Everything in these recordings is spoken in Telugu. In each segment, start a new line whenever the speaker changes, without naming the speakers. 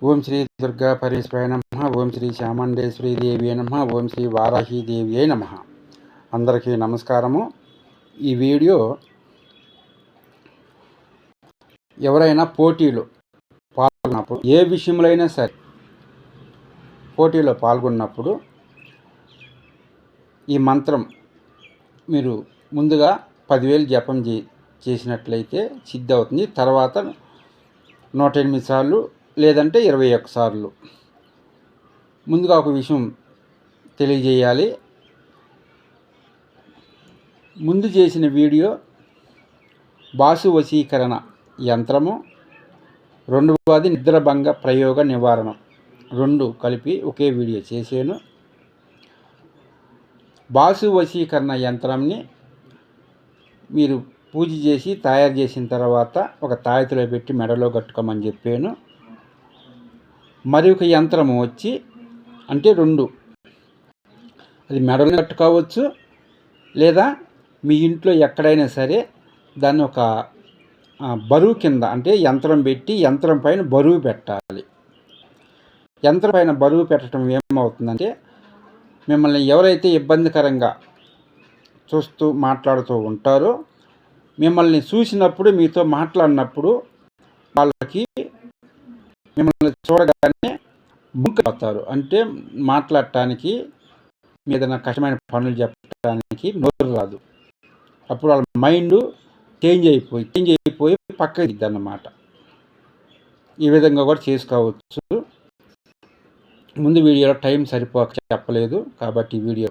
ఓం శ్రీ దుర్గా పరమేశ్వరాయ నమః. ఓం శ్రీ చాముండేశ్వరీ దేవి నమః. ఓం శ్రీ వారాహీదేవి నమః. అందరికీ నమస్కారము. ఈ వీడియో ఎవరైనా పోటీలో పాల్గొన్నప్పుడు, ఏ విషయంలో అయినా సరే పోటీలో పాల్గొన్నప్పుడు ఈ మంత్రం మీరు ముందుగా 10,000 జపం చేసినట్లయితే సిద్ధి అవుతుంది. తర్వాత 108 సార్లు లేదంటే 21 సార్లు. ముందుగా ఒక విషయం తెలియజేయాలి. ముందు చేసిన వీడియో బాసు వశీకరణ యంత్రము, రెండవది నిద్రభంగ ప్రయోగ నివారణం, రెండు కలిపి ఒకే వీడియో చేశాను. బాసు వశీకరణ యంత్రాన్ని మీరు పూజ చేసి తయారు చేసిన తర్వాత ఒక తాయెత్తులో పెట్టి మెడలో కట్టుకోమని చెప్పాను. మరి ఒక యంత్రము వచ్చి అంటే రెండు, అది మెడలో కట్టుకోవచ్చు లేదా మీ ఇంట్లో ఎక్కడైనా సరే దాన్ని ఒక బరువు కింద, అంటే యంత్రం పెట్టి యంత్రం పైన బరువు పెట్టాలి. యంత్రం పైన బరువు పెట్టడం ఏమవుతుందంటే, మిమ్మల్ని ఎవరైతే ఇబ్బందికరంగా చూస్తూ మాట్లాడుతూ ఉంటారో, మిమ్మల్ని చూసినప్పుడు మీతో మాట్లాడినప్పుడు వాళ్ళకి మిమ్మల్ని చూడగానే ముక్కుపోతారు. అంటే మాట్లాడటానికి, ఏదైనా కష్టమైన పనులు చెప్పడానికి నోరు రాదు. అప్పుడు వాళ్ళ మైండ్ చేంజ్ అయిపోయి పక్కకి అన్నమాట. ఈ విధంగా కూడా చేసుకోవచ్చు. ముందు వీడియోలో టైం సరిపోక చెప్పలేదు కాబట్టి వీడియో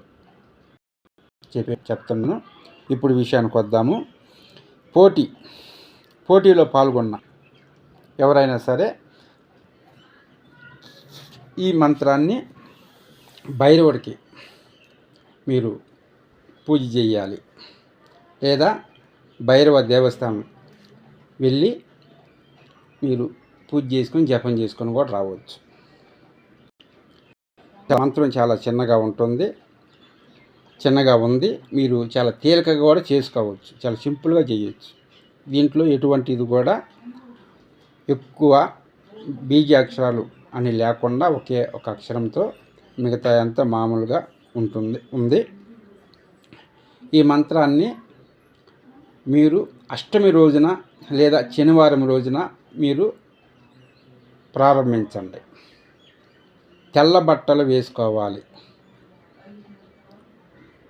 చెప్తున్నాను. ఇప్పుడు విషయానికి వద్దాము. పోటీలో పాల్గొన్న ఎవరైనా సరే ఈ మంత్రాన్ని భైరవుడికి మీరు పూజ చేయాలి, లేదా భైరవ దేవస్థానం వెళ్ళి మీరు పూజ చేసుకొని జపం చేసుకొని కూడా రావచ్చు. మంత్రం చాలా చిన్నగా ఉంది. మీరు చాలా తేలికగా కూడా చేసుకోవచ్చు, చాలా సింపుల్గా చేయవచ్చు. దీంట్లో ఎటువంటిది కూడా ఎక్కువ బీజాక్షరాలు అని లేకుండా ఒకే ఒక అక్షరంతో మిగతా అంతా మామూలుగా ఉంది. ఈ మంత్రాన్ని మీరు అష్టమి రోజున లేదా శనివారం రోజున మీరు ప్రారంభించండి. తెల్ల బట్టలు వేసుకోవాలి.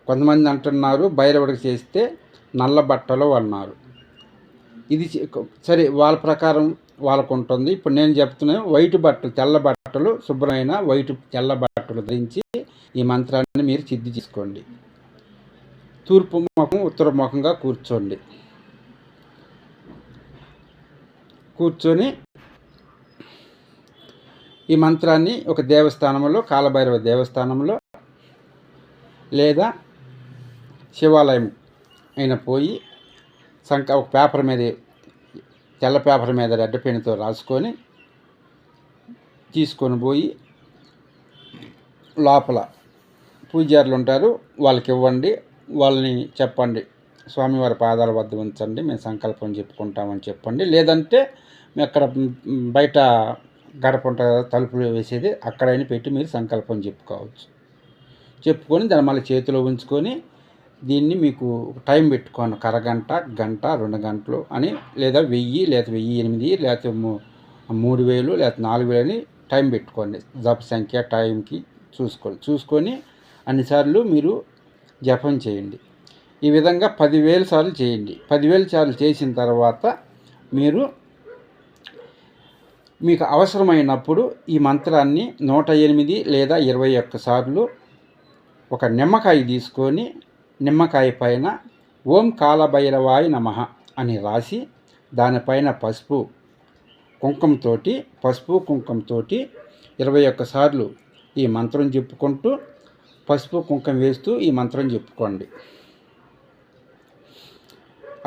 కొంతమంది అంటున్నారు భైరవుడికి చేస్తే నల్ల బట్టలు అన్నారు. ఇది సరే, వాళ్ళ ప్రకారం వాళ్ళకు ఉంటుంది. ఇప్పుడు నేను చెప్తున్నాను, తెల్ల బట్టలు, శుభ్రమైన తెల్ల బట్టలు ధరించి ఈ మంత్రాన్ని మీరు సిద్ధి చేసుకోండి. తూర్పు ముఖం ఉత్తర ముఖంగా కూర్చొని ఈ మంత్రాన్ని ఒక దేవస్థానంలో, కాలభైరవ దేవస్థానంలో లేదా శివాలయం అయినా పోయి ఒక పేపర్ మీద, తెల్ల పేపర్ మీద రెడ్ పెన్నుతో రాసుకొని తీసుకొని పోయి లోపల పూజారులు ఉంటారు, వాళ్ళకి ఇవ్వండి. వాళ్ళని చెప్పండి, స్వామివారి పాదాల వద్ద ఉంచండి, మేము సంకల్పం చెప్పుకుంటామని చెప్పండి. లేదంటే అక్కడ బయట గడప ఉంటుంది కదా, తలుపులు వేసేది, అక్కడైనా పెట్టి మీరు సంకల్పం చెప్పుకొని దాన్ని మళ్ళీ చేతిలో ఉంచుకొని దీన్ని మీకు టైం పెట్టుకోండి. అరగంట, గంట, 2 గంటలు అని, లేదా 1000, లేదా 1008, లేకపోతే 3000, లేకపోతే 4000 అని టైం పెట్టుకోండి. జప సంఖ్య టైంకి చూసుకొని అన్నిసార్లు మీరు జపం చేయండి. ఈ విధంగా 10,000 సార్లు చేయండి. 10,000 సార్లు చేసిన తర్వాత మీకు అవసరమైనప్పుడు ఈ మంత్రాన్ని 108 లేదా 21 సార్లు ఒక నిమ్మకాయ తీసుకొని, నిమ్మకాయ పైన ఓం కాలభైరవాయ నమః అని రాసి, దానిపైన పసుపు కుంకంతో 21 సార్లు ఈ మంత్రం చెప్పుకుంటూ, పసుపు కుంకం వేస్తూ ఈ మంత్రం చెప్పుకోండి.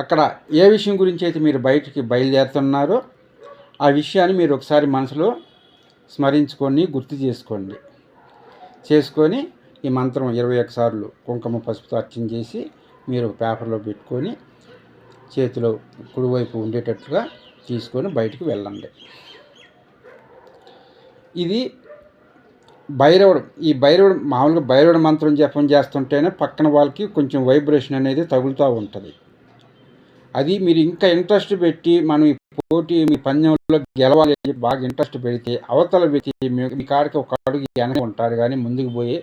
అక్కడ ఏ విషయం గురించి అయితే మీరు బయటికి బయలుదేరుతున్నారో ఆ విషయాన్ని మీరు ఒకసారి మనసులో స్మరించుకొని గుర్తు చేసుకొని ఈ మంత్రం 21 సార్లు కుంకుమ పసుపుతో అర్చన చేసి మీరు పేపర్లో పెట్టుకొని చేతిలో కుడివైపు ఉండేటట్లుగా తీసుకొని బయటికి వెళ్ళండి. ఇది భైరవుడు, ఈ భైరవుడు మామూలుగా భైరవుడు మంత్రం జపం చేస్తుంటేనే పక్కన వాళ్ళకి కొంచెం వైబ్రేషన్ అనేది తగులుతూ ఉంటుంది. అది మీరు ఇంకా ఇంట్రెస్ట్ పెట్టి మనం ఈ పోటీ మీ పందెంలో గెలవాలి అని చెప్పి బాగా ఇంట్రెస్ట్ పెడితే అవతల వ్యక్తి మీ కాడికి ఒక అడుగు వెనక ఉంటారు, కానీ ముందుకు పోయే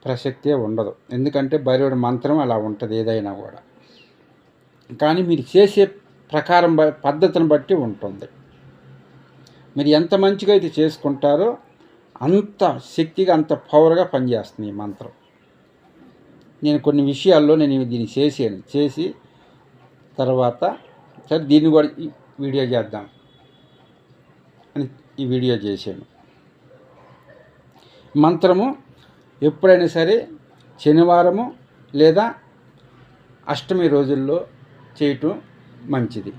ప్రసక్తే ఉండదు. ఎందుకంటే భైరవుడి మంత్రం అలా ఉంటుంది ఏదైనా కూడా. కానీ మీరు చేసే ప్రకారం పద్ధతిని బట్టి ఉంటుంది. మీరు ఎంత మంచిగా అయితే చేసుకుంటారో అంత శక్తిగా అంత పవర్గా పనిచేస్తుంది ఈ మంత్రం. నేను కొన్ని విషయాల్లో నేను దీన్ని చేసి తర్వాత సరే దీన్ని కూడా వీడియో చేద్దాం అని ఈ వీడియో చేశాను. మంత్రము ఎప్పుడైనా సరే శనివారము లేదా అష్టమి రోజుల్లో చేయటం మంచిది.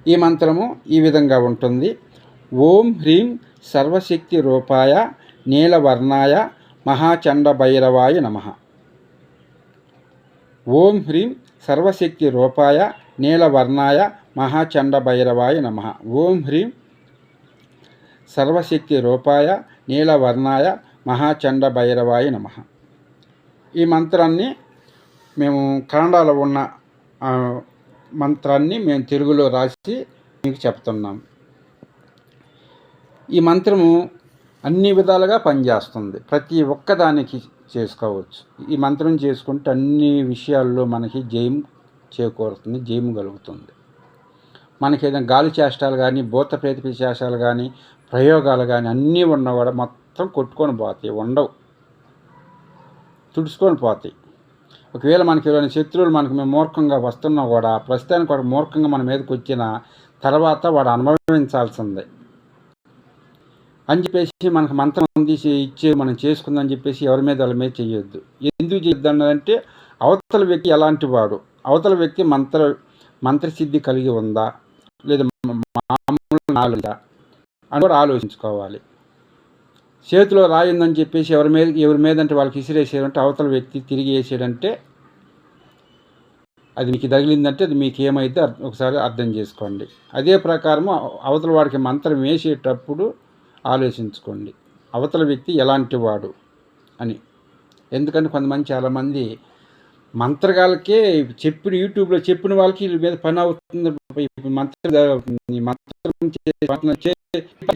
ఈ మంత్రము ఈ విధంగా ఉంటుంది. ఓం హ్రీం సర్వశక్తి రూపాయ నీలవర్ణాయ మహాచండ భైరవాయ నమః. ఓం హ్రీం సర్వశక్తి రూపాయ నీలవర్ణాయ మహాచండ భైరవాయ నమః. ఓం హ్రీం సర్వశక్తి రూపాయ నీలవర్ణాయ మహాచండ భైరవాయ నమః. ఈ మంత్రాన్ని మేము కన్నడలో ఉన్న మంత్రాన్ని మేము తెలుగులో రాసి మీకు చెప్తున్నాం. ఈ మంత్రము అన్ని విధాలుగా పనిచేస్తుంది. ప్రతి ఒక్కదానికి చేసుకోవచ్చు. ఈ మంత్రం చేసుకుంటే అన్ని విషయాల్లో మనకి జయం చేకూరుతుంది, జయం కలుగుతుంది. మనకి ఏదైనా గాలి చేష్టాలు కానీ భూత ప్రేత పిశాచాలు కానీ ప్రయోగాలు కానీ అన్నీ ఉన్నా కూడా మొత్తం కొట్టుకొని పోతాయి, ఉండవు, తుడుచుకొని పోతాయి. ఒకవేళ మనకి ఏదైనా శత్రువులు మేము మూర్ఖంగా వస్తున్నా కూడా ప్రస్తుతానికి వాడు మూర్ఖంగా మన మీదకి వచ్చిన తర్వాత వాడు అనుభవించాల్సిందే అని చెప్పేసి మనకు మంత్రం తీసి ఇచ్చే మనం చేసుకుందని చెప్పేసి ఎవరి మీద వాళ్ళ మీద చేయొద్దు. ఎందుకు చేయొద్దు అన్నదంటే అవతల వ్యక్తి ఎలాంటి వాడు, అవతల వ్యక్తి మంత్రసిద్ధి కలిగి ఉందా లేదా మామూలు నాలుగా అని కూడా ఆలోచించుకోవాలి. చేతిలో రాయిందని చెప్పేసి ఎవరి మీద అంటే వాళ్ళకి ఇసిరేసారంటే అవతల వ్యక్తి తిరిగి వేసాడంటే అది మీకు తగిలిందంటే అది మీకు ఏమైతే ఒకసారి అర్థం చేసుకోండి. అదే ప్రకారము అవతల వాడికి మంత్రం వేసేటప్పుడు ఆలోచించుకోండి అవతల వ్యక్తి ఎలాంటి వాడు అని. ఎందుకంటే కొంతమంది చాలామంది మంత్రగాలకే యూట్యూబ్లో చెప్పిన వాళ్ళకి వీళ్ళ మీద పని అవుతుంది, మంత్రం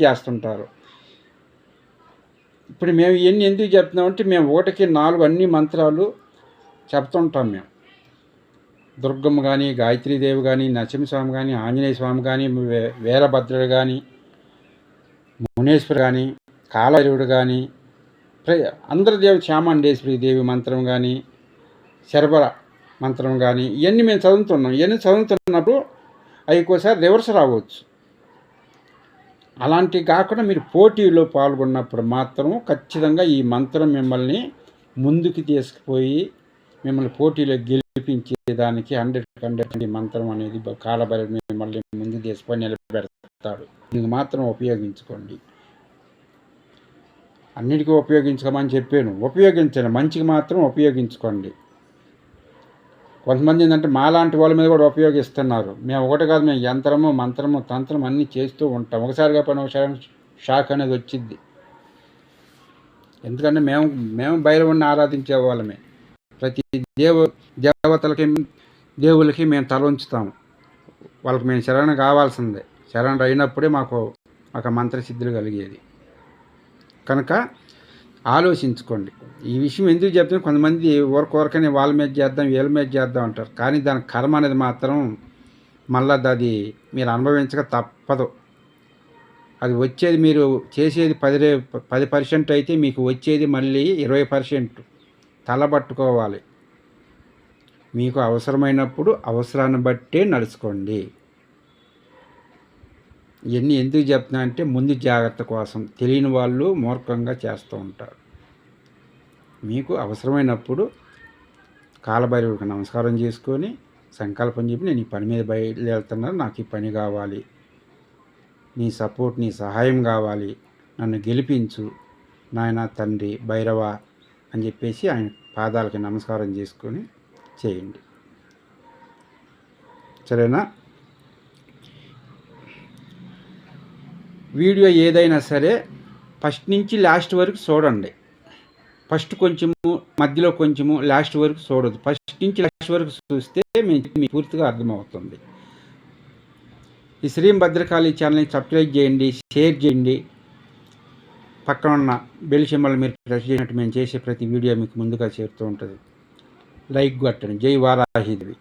చేస్తుంటారు. ఇప్పుడు మేము ఇవన్నీ ఎందుకు చెప్తున్నామంటే మేము 1కి 4 అన్ని మంత్రాలు చెప్తుంటాం. మేము దుర్గమ్మ కానీ, గాయత్రీదేవి కానీ, నరసింహస్వామి కానీ, ఆంజనేయ స్వామి కానీ, వీరభద్రుడు కానీ, మునేశ్వరు కానీ, కాలభైరవుడు కానీ, అందరి దేవి చాముండేశ్వరి దేవి మంత్రం కానీ, శర్బర మంత్రం కానీ ఇవన్నీ మేము చదువుతున్నాం. ఇవన్నీ చదువుతున్నప్పుడు అవి ఒక్కోసారి రివర్స్ రావచ్చు. అలాంటివి కాకుండా మీరు పోటీలో పాల్గొన్నప్పుడు మాత్రం ఖచ్చితంగా ఈ మంత్రం మిమ్మల్ని ముందుకు తీసుకుపోయి మిమ్మల్ని పోటీలో గెలిపించేదానికి 100% మంత్రం అనేది కాలభైరవుడు మిమ్మల్ని ముందుకు తీసుకొని నిలబెడతాడు. దీనికి మాత్రం ఉపయోగించుకోండి. అన్నిటికీ ఉపయోగించుకోమని చెప్పాను, ఉపయోగించండి, మంచికి మాత్రం ఉపయోగించుకోండి. కొంతమంది ఏంటంటే మాలాంటి వాళ్ళ మీద కూడా ఉపయోగిస్తున్నారు. మేము ఒకటి కాదు, మేము యంత్రము మంత్రము తంత్రం అన్నీ చేస్తూ ఉంటాం. ఒకసారిగా పని ఒకసారి షాక్ అనేది వచ్చింది. ఎందుకంటే మేము భైరవుడిని ఆరాధించే వాళ్ళమే. ప్రతి దేవతలకి దేవులకి మేము తల ఉంచుతాము. వాళ్ళకి మేము శరణ కావాల్సిందే. శరణ అయినప్పుడే మాకు మంత్రసిద్ధులు కలిగేది. కనుక ఆలోచించుకోండి. ఈ విషయం ఎందుకు చెప్తున్నా, కొంతమంది ఊరకని వాళ్ళ మీద చేద్దాం వీళ్ళ మీద చేద్దాం అంటారు. కానీ దాని కర్మ అనేది మాత్రం మళ్ళీ అది మీరు అనుభవించక తప్పదు. అది వచ్చేది మీరు చేసేది 10% అయితే మీకు వచ్చేది మళ్ళీ 20% తలబట్టుకోవాలి. మీకు అవసరమైనప్పుడు అవసరాన్ని బట్టే నడుచుకోండి. ఇవన్నీ ఎందుకు చెప్తున్నా అంటే ముందు జాగ్రత్త కోసం. తెలియని వాళ్ళు మూర్ఖంగా చేస్తూ ఉంటారు. మీకు అవసరమైనప్పుడు కాలభైరవుడికి నమస్కారం చేసుకొని సంకల్పం చెప్పి నేను ఈ పని మీద బయలుదేరుతున్నాను, నాకు ఈ పని కావాలి, నీ సపోర్ట్ నీ సహాయం కావాలి, నన్ను గెలిపించు నాయన తండ్రి భైరవ అని చెప్పేసి ఆయన పాదాలకి నమస్కారం చేసుకొని చేయండి. సరేనా? వీడియో ఏదైనా సరే ఫస్ట్ నుంచి లాస్ట్ వరకు చూడండి. ఫస్ట్ కొంచెము, మధ్యలో కొంచెము, లాస్ట్ వరకు చూడదు. ఫస్ట్ నుంచి లాస్ట్ వరకు చూస్తే మీకు పూర్తిగా అర్థమవుతుంది. ఈ శ్రీ భద్రకాళి ఛానల్ని సబ్స్క్రైబ్ చేయండి, షేర్ చేయండి. పక్కన ఉన్న బెల్ సింబల్ మీరు ప్రెస్ చేసినట్టు మేము చేసే ప్రతి వీడియో మీకు ముందుగా చేరుతూ ఉంటుంది. లైక్ కొట్టండి. జై వారాహిదేవి.